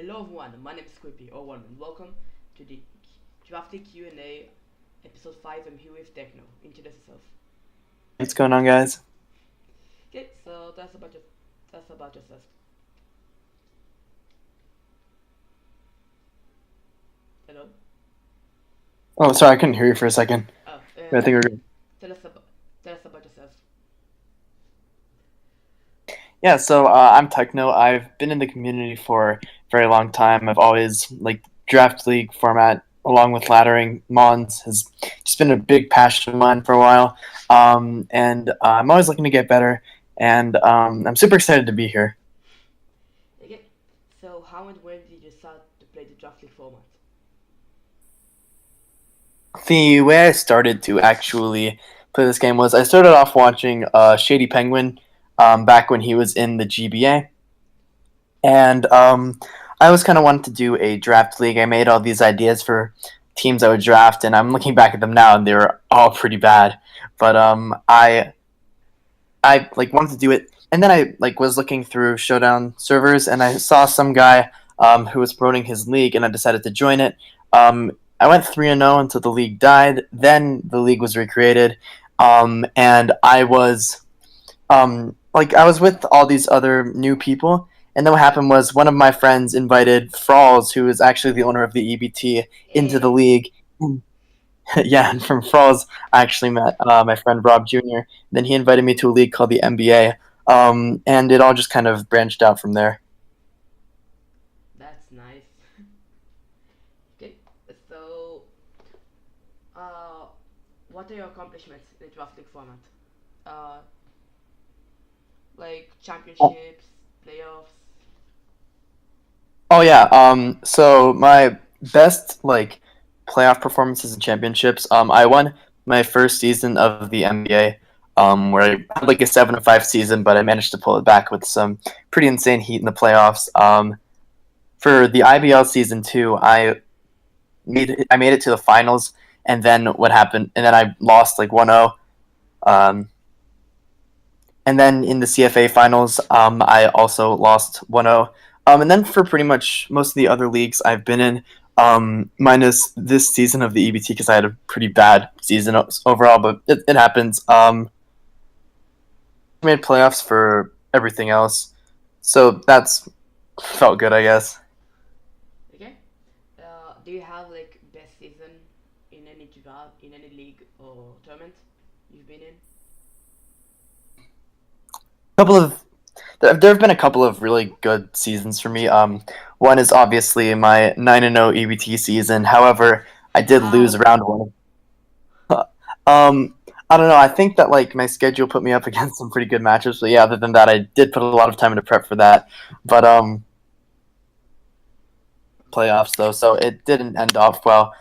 Hello everyone, my name is Quippy, or one, and welcome to the Drafty Q&A episode 5. I'm here with Techno. Introduce yourself. What's going on, guys? Okay, so that's about yourself. Hello? Oh, sorry, I couldn't hear you for a second. Oh, But I think we're good. tell us about tell us about yourself. Yeah, so I'm Techno. I've been in the community for a very long time. I've always draft league format along with laddering. Mons has just been a big passion of mine for a while, and I'm always looking to get better. And I'm super excited to be here. Okay, so how and when did you start to play the draft league format? The way I started to actually play this game was I started off watching Shady Penguin back when he was in the GBA. And I was kind of wanted to do a draft league. I made all these ideas for teams I would draft, and I'm looking back at them now, and they were all pretty bad. But I wanted to do it, and then I was looking through Showdown servers, and I saw some guy who was promoting his league, and I decided to join it. I went 3-0 until the league died. Then the league was recreated, and I was with all these other new people, and then what happened was one of my friends invited Frawls, who is actually the owner of the EBT, into the Hey, league. Yeah, and from Frawls, I actually met my friend Rob Jr. Then he invited me to a league called the NBA, and it all just kind of branched out from there. that's nice. Okay, so uh, what are your accomplishments in the draft league format? Uh, like championships, playoffs. Oh yeah. So my best playoff performances and championships. I won my first season of the NBA. Where I had like a 7-5 season, but I managed to pull it back with some pretty insane heat in the playoffs. For the IBL season two, I made it to the finals, and then what happened? And then I lost like 1-0. Um, and then in the CFA finals, I also lost 1-0. And then for pretty much most of the other leagues I've been in, minus this season of the EBT because I had a pretty bad season overall, but it happens. I made playoffs for everything else, so that's felt good, I guess. Okay. Do you have like best season in any draft, in any league or tournament you've been in? Couple of there have been a couple of really good seasons for me. One is obviously my 9-0 EBT season. However, I did lose How? round one. I don't know. I think that my schedule put me up against some pretty good matches. But yeah, other than that, I did put a lot of time into prep for that. But playoffs though, so it didn't end off well.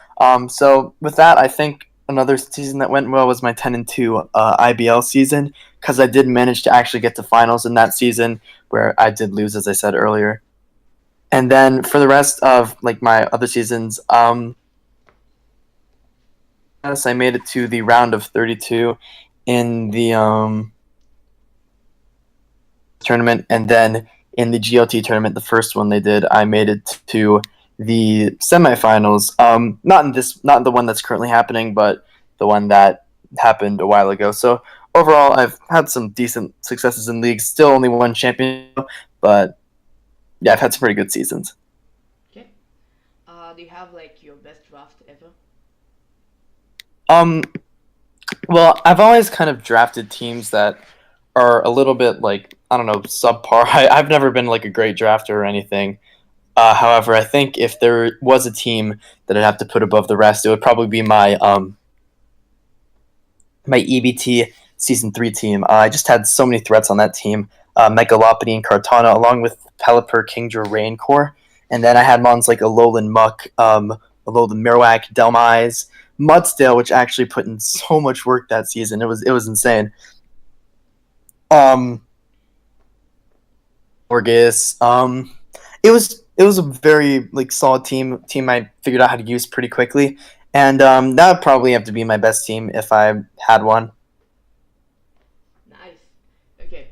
So with that, I think another season that went well was my 10-2 IBL season because I did manage to actually get to finals in that season where I did lose, as I said earlier. And then for the rest of my other seasons, yes, I made it to the round of 32 in the tournament, and then in the GLT tournament, the first one they did, I made it to the semifinals. Not in the one that's currently happening, but the one that happened a while ago. So overall, I've had some decent successes in leagues. Still only one champion, but yeah, I've had some pretty good seasons. Okay. Do you have like your best draft ever? Um, well, I've always kind of drafted teams that are a little bit I don't know, subpar. I've never been like a great drafter or anything. However, I think if there was a team that I'd have to put above the rest, it would probably be my EBT season three team. I just had so many threats on that team: Megalopody and Cartana, along with Pelipper, Kingdra, Raincore, and then I had mons like Alolan Muck, Alolan Marowak, Delmise, Mudsdale, which actually put in so much work that season. It was insane. Um, Orgus. It was a very solid team I figured out how to use pretty quickly, and that would probably have to be my best team if I had one. Nice. Okay.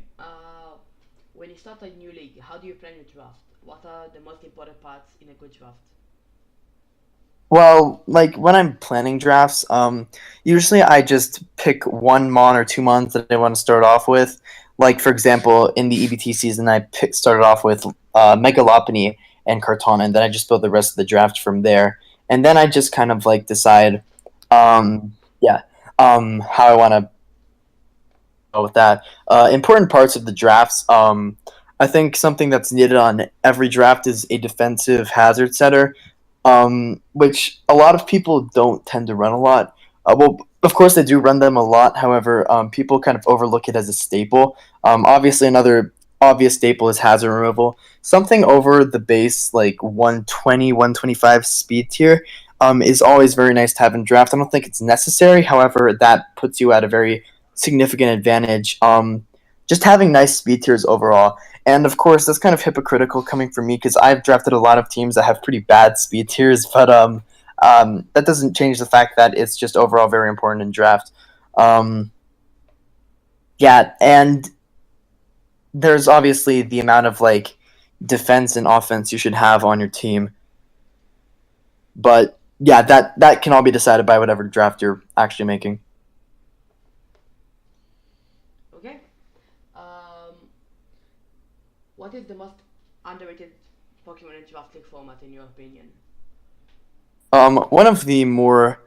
When you start a new league, how do you plan your draft? what are the most important parts in a good draft? Well, like when I'm planning drafts, usually I just pick one mon or two mons that I want to start off with. Like for example, in the EBT season, started off with Megalopony and Cartana, and then I just build the rest of the draft from there. And then I just kind of like decide, yeah, how I want to go with that. Important parts of the drafts. I think something that's needed on every draft is a defensive hazard setter, which a lot of people don't tend to run a lot. Well, of course they do run them a lot. However, people kind of overlook it as a staple. Obviously, another obvious staple is hazard removal. Something over the base, like 120, 125 speed tier, is always very nice to have in draft. I don't think it's necessary. However, that puts you at a very significant advantage. Just having nice speed tiers overall. And of course, that's kind of hypocritical coming from me because I've drafted a lot of teams that have pretty bad speed tiers, but that doesn't change the fact that it's just overall very important in draft. Um, yeah, and there's obviously the amount of like defense and offense you should have on your team, but yeah, that can all be decided by whatever draft you're actually making. Okay. Um, what is the most underrated Pokemon in draft league format in your opinion? One of the more,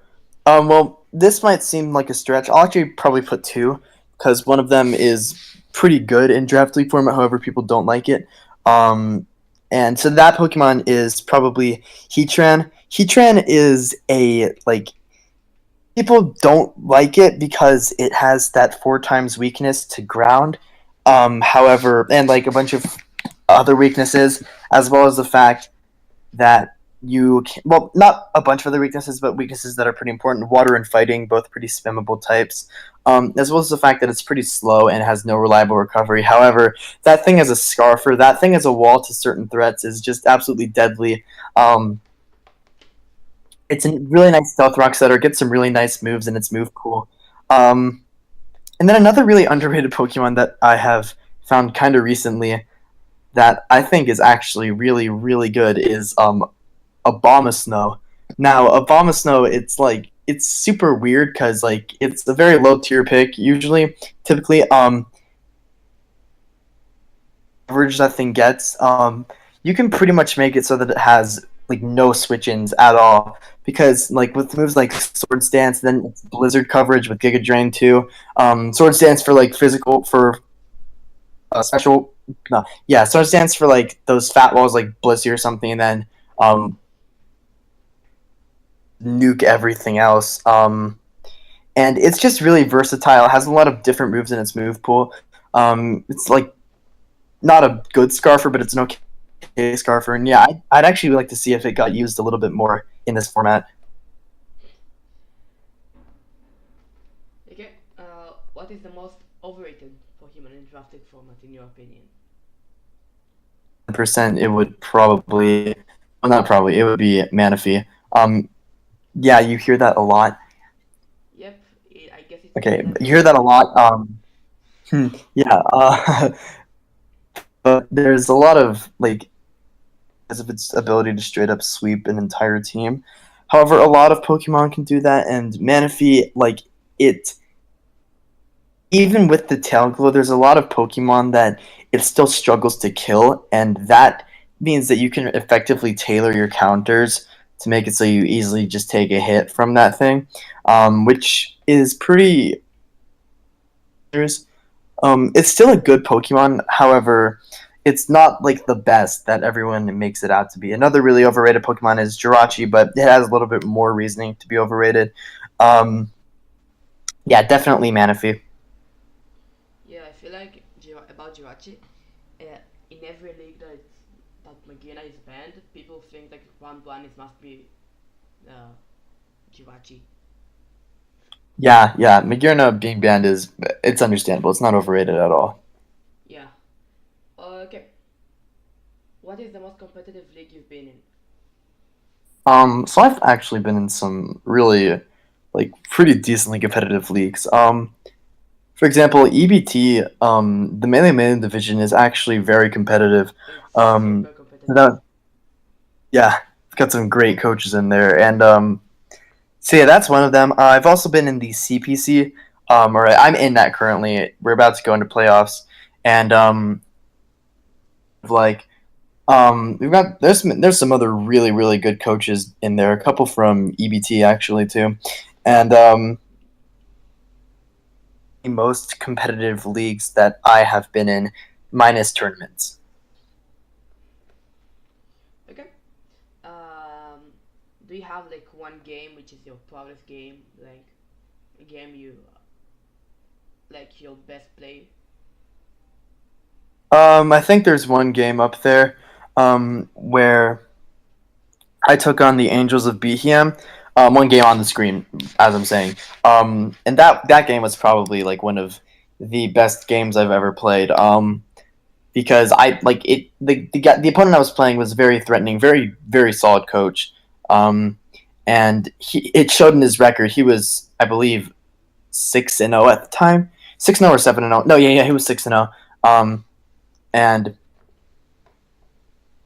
well, this might seem like a stretch. I'll actually probably put two because one of them is pretty good in draft league format. However, people don't like it. Um, and so that Pokemon is probably Heatran. Heatran is a like people don't like it because it has that four times weakness to ground. However, and like a bunch of other weaknesses, as well as the fact that you can, well, not a bunch of other weaknesses, but weaknesses that are pretty important. Water and fighting, both pretty spammable types, as well as the fact that it's pretty slow and has no reliable recovery. However, that thing as a Scarfer, that thing as a wall to certain threats is just absolutely deadly. Um, it's a really nice stealth rock setter, gets some really nice moves, and its move cool. Um, and then another really underrated Pokemon that I have found kind of recently that I think is actually really, really good is Abomasnow. Now, Abomasnow, it's super weird because like it's a very low tier pick. Usually, typically, average that thing gets, you can pretty much make it so that it has like no switch-ins at all. Because like with moves like Sword Stance, then it's Blizzard coverage with Giga Drain too. Sword Stance for like physical for special. No, yeah, Sword Stance for like those fat walls like Blissey or something, and then um, nuke everything else. And it's just really versatile. It has a lot of different moves in its move pool. It's like not a good Scarfer, but it's an okay Scarfer. And yeah, I'd actually like to see if it got used a little bit more in this format. Okay. What is the most overrated Pokemon in draft league format in your opinion? Percent, it would probably, well, not probably, it would be Manaphy. Yeah, you hear that a lot. Yep. I guess it's Okay, because you hear that a lot. Yeah, but there's a lot of like because of its ability to straight up sweep an entire team. However, a lot of Pokemon can do that, and Manaphy, like it, even with the tail glow, there's a lot of Pokemon that it still struggles to kill, and that means that you can effectively tailor your counters to make it so you easily just take a hit from that thing, which is pretty. It's still a good Pokemon. However, it's not like the best that everyone makes it out to be. Another really overrated Pokemon is Jirachi, but it has a little bit more reasoning to be overrated. Um, yeah, definitely Manaphy. yeah, I feel like about Jirachi, in every league that Magina is banned, people think like round one it must be uh, Jirachi. Yeah. Magearna being banned is it's understandable. It's not overrated at all. Yeah. Okay. What is the most competitive league you've been in? So I've actually been in some really like pretty decently competitive leagues. For example, EBT, the Melee Melee division is actually very competitive. It's Um, super competitive. the best. that, yeah, got some great coaches in there, and so yeah, that's one of them. I've also been in the CPC, or I'm in that currently. We're about to go into playoffs, and like we've got there's some other really good coaches in there. A couple from EBT actually too, and the most competitive leagues that I have been in, minus tournaments. Okay. Um, do you have like one game which is your proudest game, like a game you like your best play? I think there's one game up there, where I took on the Angels of Behem. One game on the screen, as I'm saying. And that game was probably like one of the best games I've ever played. Because I like it. The opponent I was playing was very threatening, very solid coach. And it showed in his record. He was, I believe, 6-0 at the time. 6-0 or 7-0. No, yeah, he was 6-0. And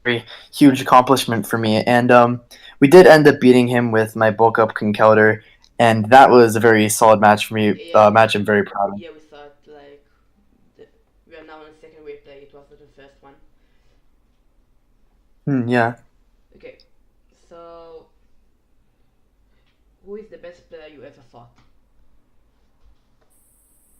very huge accomplishment for me. And we did end up beating him with my bulk up encounter, and that was a very solid match for me. Yeah, Match I'm very proud of. yeah. We thought like the, we are now on the second replay. It was not the first one. Yeah. Okay, so who is the best player you ever fought?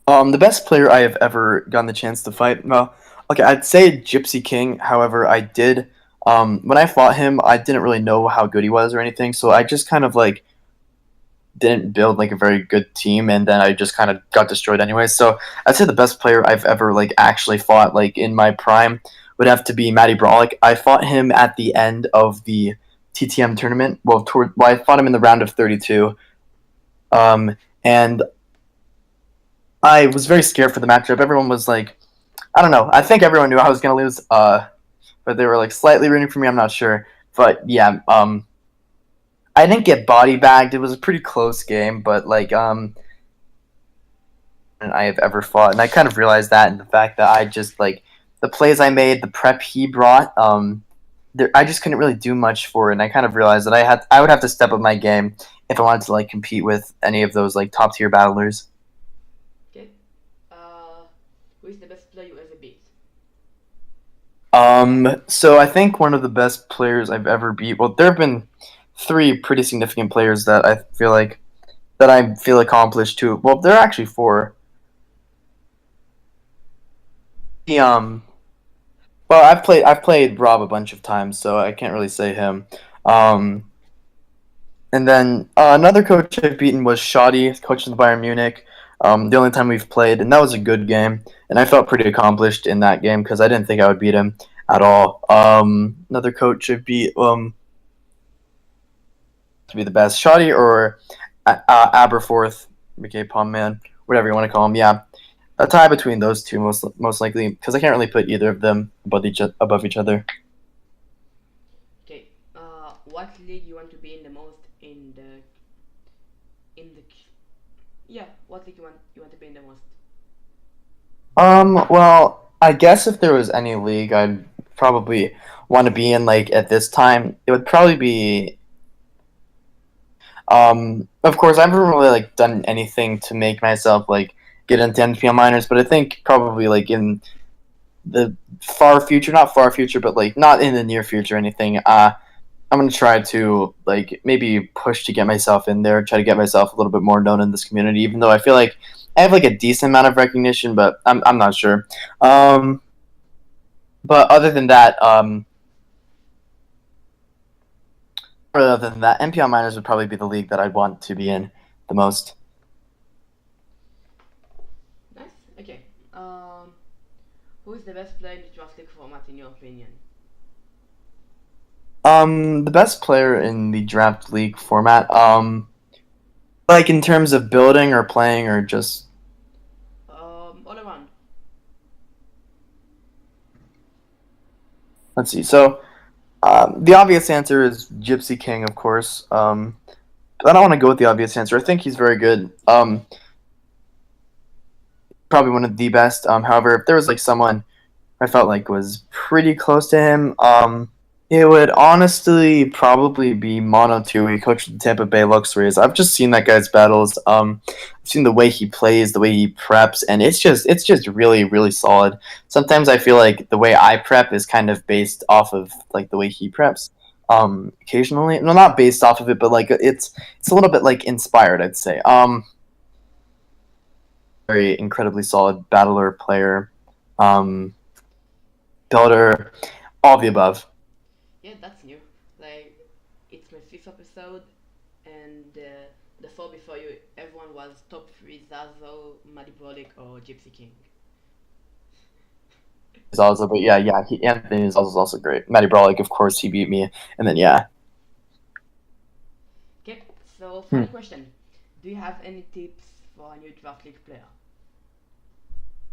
The best player I have ever gotten the chance to fight. Well, okay, I'd say Gypsy King. However, I did. When I fought him, I didn't really know how good he was or anything, so I just kind of like didn't build like a very good team, and then I just kind of got destroyed anyway. So I'd say the best player I've ever like actually fought like in my prime would have to be Matty Brawlick. I fought him at the end of the TTM tournament. Well, I fought him in the round of 32, and I was very scared for the matchup. Everyone was like, I don't know. I think everyone knew I was gonna lose, but they were like slightly rooting for me. I'm not sure, but yeah, I didn't get body bagged. It was a pretty close game, but like and I have ever fought. And I kind of realized that in the fact that I just like the plays I made, the prep he brought, I just couldn't really do much for it. And I kind of realized that I would have to step up my game if I wanted to like compete with any of those like top tier battlers. Okay, uh, who is the best player you ever beat? So I think one of the best players I've ever beat. Well, there have been three pretty significant players that I feel accomplished too. Well, there are actually four. The Well, I've played Rob a bunch of times, so I can't really say him. Um, and then another coach I've beaten was Shoddy, coach of the Bayern Munich. The only time we've played, and that was a good game, and I felt pretty accomplished in that game because I didn't think I would beat him at all. Another coach I beat to be the best, Shoddy or Aberforth, McKay Palmman, whatever you want to call him. Yeah, a tie between those two most likely because I can't really put either of them above each other. Okay, what league you want to be in the most in the yeah, what league you want to be in the most? Well, I guess if there was any league I'd probably want to be in, like at this time, it would probably be. Of course, I haven't really like done anything to make myself like get into NPL minors, but I think probably like in the far future, not far future, but like not in the near future or anything. I'm gonna try to like maybe push to get myself in there, try to get myself a little bit more known in this community. Even though I feel like I have like a decent amount of recognition, but I'm not sure. But other than that, NPL minors would probably be the league that I'd want to be in the most. Nice. Okay. Who is the best player in the draft league format in your opinion? The best player in the draft league format, like in terms of building or playing or just All around. let's see. So the obvious answer is Gypsy King, of course. But I don't want to go with the obvious answer. I think he's very good. Probably one of the best. However, if there was like someone I felt like was pretty close to him, It would honestly probably be Mono 2. He coached the Tampa Bay Luxuries. I've just seen that guy's battles. I've seen the way he plays, the way he preps, and it's just really really solid. Sometimes I feel like the way I prep is kind of based off of like the way he preps. Occasionally, no, not based off of it, but like it's a little bit like inspired, I'd say. Very incredibly solid battler player, um, builder, all the above. Yeah, that's new. Like, it's my fifth episode, and the four before you, everyone was top three: Zazo, Madibolic, or Gypsy King. Is also, but yeah, yeah, Anthony is also great. Matty Brawley, of course, he beat me, and then yeah. Okay, so Hmm. final question: do you have any tips for a new draft league player?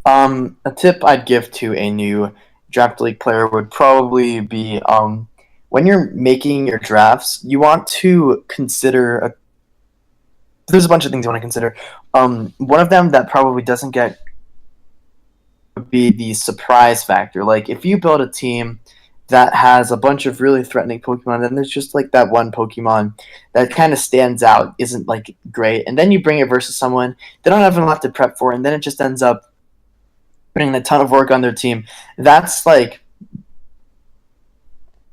A tip I'd give to a new draft league player would probably be when you're making your drafts, you want to consider there's a bunch of things you want to consider. One of them that probably doesn't get would be the surprise factor. Like if you build a team that has a bunch of really threatening Pokemon, and there's just like that one Pokemon that kind of stands out, isn't like great, and then you bring it versus someone they don't have a lot to prep for, and then it just ends up putting a ton of work on their team. That's like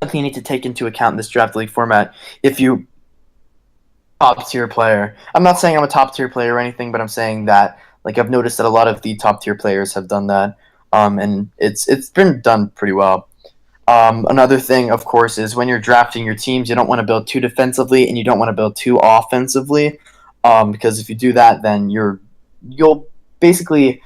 something you need to take into account in this draft league format. If you top tier player, I'm not saying I'm a top tier player or anything, but I'm saying that like I've noticed that a lot of the top tier players have done that, and it's been done pretty well. Another thing, of course, is when you're drafting your teams, you don't want to build too defensively and you don't want to build too offensively, because if you do that, then you'll basically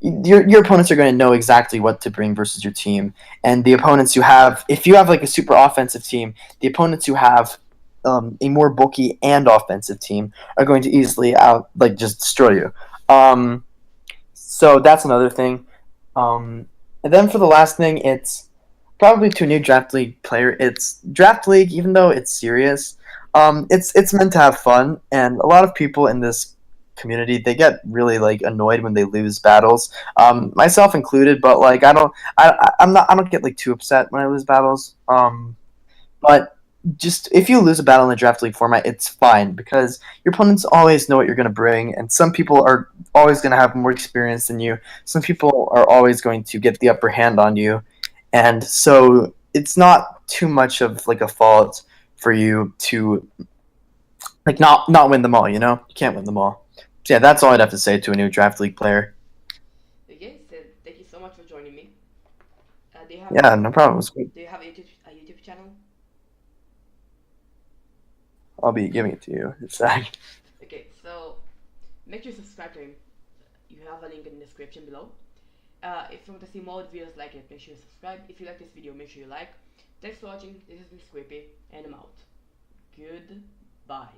your opponents are going to know exactly what to bring versus your team, and the opponents you have, if you have like a super offensive team, the opponents who have a more bulky and offensive team are going to easily out like just destroy you. So that's another thing. And then for the last thing, it's probably to a new draft league player. It's draft league, even though it's serious. It's meant to have fun, and a lot of people in this community they get really like annoyed when they lose battles, myself included. But like I don't get like too upset when I lose battles. But just if you lose a battle in the draft league format, it's fine because your opponents always know what you're going to bring, and some people are always going to have more experience than you. Some people are always going to get the upper hand on you, and so it's not too much of like a fault for you to like not win them all. You know, you can't win them all. So yeah, that's all I'd have to say to a new draft league player. Okay, so thank you so much for joining me. Do you have Yeah, no problem. do you have a YouTube channel? I'll be giving it to you. It's like, Okay, so make sure you subscribe to him. You have a link in the description below. If you want to see more videos like it, make sure you subscribe. If you like this video, make sure you like. Thanks for watching. This has been Squippy, and I'm out. Goodbye.